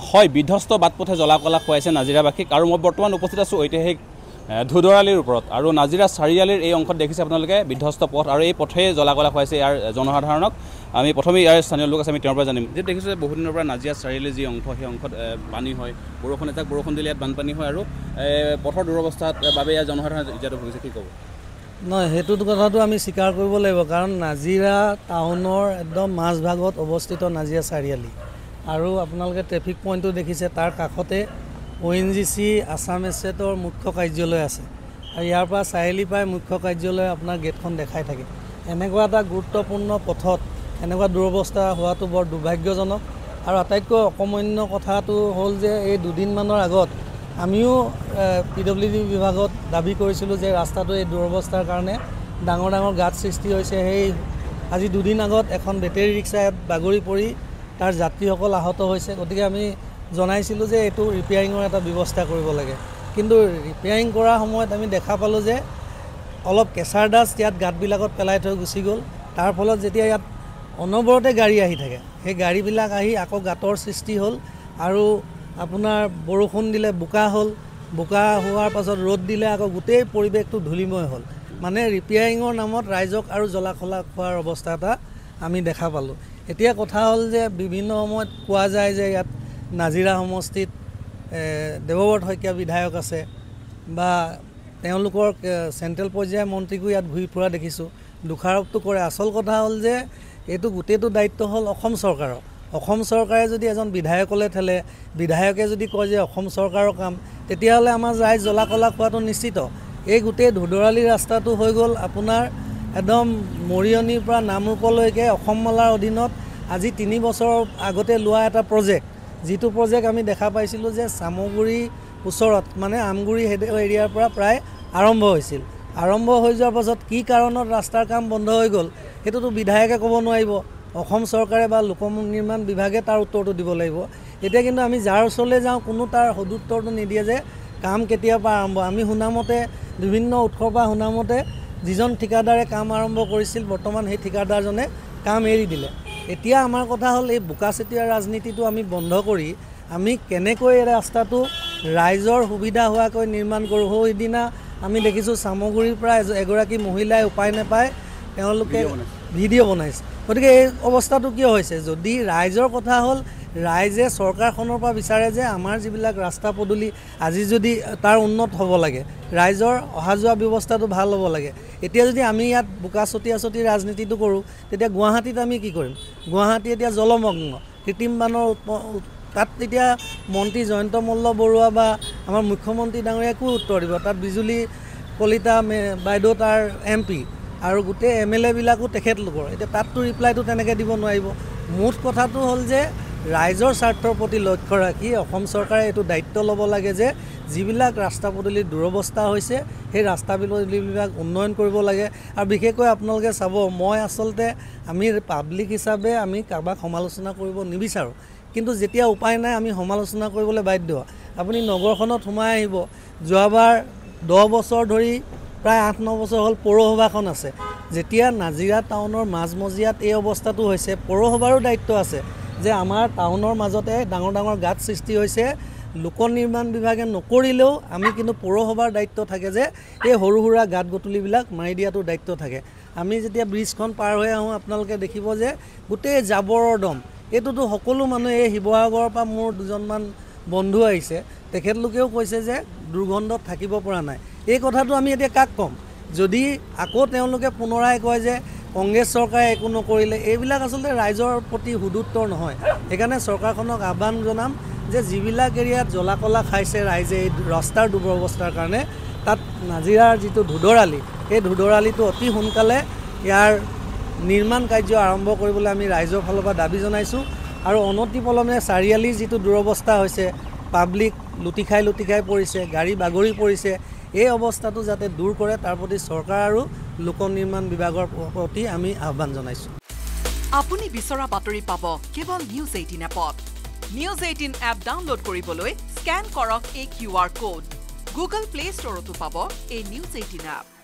হয় বিধ্বস্ত বাটপথে জ্বলা-কলা খুৱাইছে নাজিৰাবাসীক আৰু মই বৰ্তমান উপস্থিত আছোঁ ঐতিহাসিক ধুদৰালিৰ ওপৰত আৰু নাজিৰা চাৰিআলিৰ এই অংশত দেখিছে আপোনালোকে বিধ্বস্ত পথ আৰু এই পথে জ্বলা-কলা খুৱাইছে ইয়াৰ জনসাধাৰণক আমি প্ৰথমে ইয়াৰ স্থানীয় লোক আছে আমি তেওঁৰ পৰা জানিম যে দেখিছোঁ যে বহু দিনৰ পৰা নাজিৰা চাৰিআলিৰ যি অংশ সেই অংশত পানী হয় বৰষুণ এজাক বৰষুণ দিলে ইয়াত বানপানী হয় আৰু পথৰ দুৰৱস্থাৰ বাবে ইয়াৰ জনসাধাৰণ এতিয়াতো ভুগিছে কি ক'ব নহয় সেইটো কথাটো আমি স্বীকাৰ কৰিব লাগিব কাৰণ নাজিৰা টাউনৰ একদম মাজভাগত অৱস্থিত নাজিৰা চাৰিআলি আৰু আপোনালোকে ট্ৰেফিক পইণ্টটো দেখিছে তাৰ কাষতে ONGC আছাম এছেটৰ মুখ্য কাৰ্যালয় আছে আৰু ইয়াৰ পৰা চাৰিআলি পাই মুখ্য কাৰ্যালয় আপোনাৰ গেটখন দেখাই থাকে এনেকুৱা এটা গুৰুত্বপূৰ্ণ পথত এনেকুৱা দুৰৱস্থা হোৱাটো বৰ দুৰ্ভাগ্যজনক আৰু আটাইতকৈ অকমান্য কথাটো হ'ল যে এই দুদিনমানৰ আগত আমিও PWD বিভাগত দাবী কৰিছিলোঁ যে ৰাস্তাটো এই দুৰৱস্থাৰ কাৰণে ডাঙৰ ডাঙৰ গাঁত সৃষ্টি হৈছে সেই আজি দুদিন আগত এখন বেটেৰী ৰিক্সা বাগৰি পৰি তাৰ যাত্ৰীসকল আহত হৈছে গতিকে আমি জনাইছিলোঁ যে এইটো ৰিপেয়াৰিঙৰ এটা ব্যৱস্থা কৰিব লাগে কিন্তু ৰিপেয়াৰিং কৰাৰ সময়ত আমি দেখা পালোঁ যে অলপ কেঁচাৰ ডাষ্ট ইয়াত গাঁতবিলাকত পেলাই থৈ গুচি গ'ল তাৰ ফলত যেতিয়া ইয়াত অনবৰতে গাড়ী আহি থাকে সেই গাড়ীবিলাক আহি আকৌ গাঁতৰ সৃষ্টি হ'ল আৰু আপোনাৰ বৰষুণ দিলে বোকা হ'ল বোকা হোৱাৰ পাছত ৰ'দ দিলে আকৌ গোটেই পৰিৱেশটো ধূলিময় হ'ল মানে ৰিপেয়াৰিঙৰ নামত ৰাইজক আৰু জ্বলা-কলা খোৱাৰ অৱস্থা এটা আমি দেখা পালোঁ এতিয়া কথা হ'ল যে বিভিন্ন সময়ত কোৱা যায় যে ইয়াত নাজিৰা সমষ্টিত দেৱব্ৰত শইকীয়া বিধায়ক আছে বা তেওঁলোকৰ চেণ্ট্ৰেল পৰ্যায়ৰ মন্ত্ৰীকো ইয়াত ঘূৰি ফুৰা দেখিছোঁ দোষাৰোপটো কৰে আচল কথা হ'ল যে এইটো গোটেইটো দায়িত্ব হ'ল অসম চৰকাৰৰ অসম চৰকাৰে যদি এজন বিধায়কলৈ ঠেলে বিধায়কে যদি কয় যে অসম চৰকাৰৰ কাম তেতিয়াহ'লে আমাৰ ৰাইজ জ্বলা-কলা খোৱাটো নিশ্চিত এই গোটেই ধুদৰালি ৰাস্তাটো হৈ গ'ল আপোনাৰ একদম মৰিয়নিৰ পৰা নামৰূপলৈকে অসমমালাৰ অধীনত আজি 3 বছৰ আগতে লোৱা এটা প্ৰজেক্ট যিটো প্ৰজেক্ট আমি দেখা পাইছিলোঁ যে চামগুৰি ওচৰত মানে আমগুৰি এৰিয়াৰ পৰা প্ৰায় আৰম্ভ হৈছিল আৰম্ভ হৈ যোৱাৰ পাছত কি কাৰণত ৰাস্তাৰ কাম বন্ধ হৈ গ'ল সেইটোতো বিধায়কে ক'ব নোৱাৰিব অসম চৰকাৰে বা লোক নিৰ্মাণ বিভাগে তাৰ উত্তৰটো দিব লাগিব এতিয়া কিন্তু আমি যাৰ ওচৰলৈ যাওঁ কোনো তাৰ সদুত্তৰটো নিদিয়ে যে কাম কেতিয়াৰ পৰা আৰম্ভ আমি শুনামতে বিভিন্ন উৎসৰ পৰা শুনামতে যিজন ঠিকাদাৰে কাম আৰম্ভ কৰিছিল বৰ্তমান সেই ঠিকাদাৰজনে কাম এৰি দিলে এতিয়া আমাৰ কথা হ'ল এই বোকাচেতীয়া ৰাজনীতিটো আমি বন্ধ কৰি আমি কেনেকৈ এই ৰাস্তাটো ৰাইজৰ সুবিধা হোৱাকৈ নিৰ্মাণ কৰোঁ সেইদিনা আমি দেখিছোঁ চামগুৰিৰ পৰা এগৰাকী মহিলাই উপায় নাপায় তেওঁলোকে ভিডিঅ' বনাইছে গতিকে এই অৱস্থাটো কিয় হৈছে যদি ৰাইজৰ কথা হ'ল ৰাইজে চৰকাৰখনৰ পৰা বিচাৰে যে আমাৰ যিবিলাক ৰাস্তা পদূলি আজি যদি তাৰ উন্নত হ'ব লাগে ৰাইজৰ অহা যোৱা ব্যৱস্থাটো ভাল হ'ব লাগে এতিয়া যদি আমি ইয়াত বোকা ছটিয়া ৰাজনীতিটো কৰোঁ তেতিয়া গুৱাহাটীত আমি কি কৰিম গুৱাহাটী এতিয়া জলমগ্ন কৃত্ৰিম বানৰ তাত এতিয়া মন্ত্ৰী জয়ন্ত মল্ল বৰুৱা বা আমাৰ মুখ্যমন্ত্ৰী ডাঙৰীয়া একো উত্তৰ দিব তাত বিজুলী কলিতা বাইদেউ তাৰ MP আৰু গোটেই MLA বিলাকো তেখেতলোকৰ এতিয়া তাততো ৰিপ্লাইটো তেনেকৈ দিব নোৱাৰিব মুঠ কথাটো হ'ল যে ৰাইজৰ স্বাৰ্থৰ প্ৰতি লক্ষ্য ৰাখি অসম চৰকাৰে এইটো দায়িত্ব ল'ব লাগে যে যিবিলাক ৰাস্তা পদূলিৰ দুৰৱস্থা হৈছে সেই ৰাস্তা পদূলিবিলাক উন্নয়ন কৰিব লাগে আৰু বিশেষকৈ আপোনালোকে চাব মই আচলতে আমি পাব্লিক হিচাপে আমি কাৰোবাক সমালোচনা কৰিব নিবিচাৰোঁ কিন্তু যেতিয়া উপায় নাই আমি সমালোচনা কৰিবলৈ বাধ্য আপুনি নগৰখনত সোমাই আহিব যোৱাবাৰ 10 বছৰ ধৰি প্ৰায় 8-9 বছৰ হ'ল পৌৰসভাখন আছে যেতিয়া নাজিৰা টাউনৰ মাজমজিয়াত এই অৱস্থাটো হৈছে পৌৰসভাৰো দায়িত্ব আছে যে আমাৰ টাউনৰ মাজতে ডাঙৰ ডাঙৰ গাঁত সৃষ্টি হৈছে লোক নিৰ্মাণ বিভাগে নকৰিলেও আমি কিন্তু পৌৰসভাৰ দায়িত্ব থাকে যে এই সৰু সুৰা গাঁত গতুলিবিলাক মাৰি দিয়াটো দায়িত্ব থাকে আমি যেতিয়া ব্ৰিজখন পাৰ হৈ আহোঁ আপোনালোকে দেখিব যে গোটেই জাবৰৰ দম এইটোতো সকলো মানুহে এই শিৱসাগৰৰ পৰা মোৰ দুজনমান বন্ধু আহিছে তেখেতলোকেও কৈছে যে দুৰ্গন্ধত থাকিব পৰা নাই এই কথাটো আমি এতিয়া কাক ক'ম যদি আকৌ তেওঁলোকে পুনৰাই কয় যে কংগ্ৰেছ চৰকাৰে একো নকৰিলে এইবিলাক আচলতে ৰাইজৰ প্ৰতি সুদুত্তৰ নহয় সেইকাৰণে চৰকাৰখনক আহ্বান জনাম যে যিবিলাক এৰিয়াত জ্বলা-কলা খাইছে ৰাইজে এই ৰাস্তাৰ দুৰৱস্থাৰ কাৰণে তাত নাজিৰাৰ যিটো ধুদৰালি এই ধুদৰালিটো অতি সোনকালে ইয়াৰ নিৰ্মাণ কাৰ্য আৰম্ভ কৰিবলৈ আমি ৰাইজৰ ফালৰ পৰা দাবী জনাইছোঁ আৰু অনতিপলমে চাৰিআলিৰ যিটো দুৰৱস্থা হৈছে পাব্লিক লুটি খাই পৰিছে গাড়ী বাগৰি পৰিছে এই অৱস্থাটো যাতে দূৰ কৰে তাৰ প্ৰতি চৰকাৰ আৰু লোক নিৰ্মাণ বিভাগৰ প্ৰতি আমি আহ্বান জনাইছোঁ আপুনি বিচৰা বাতৰি পাব কেৱল নিউজ 18 এপত নিউজ 18 এপ ডাউনলোড কৰিবলৈ স্ক্যান কৰক এই QR কোড গুগল প্লে ষ্টৰতো পাব এই নিউজ 18 এপ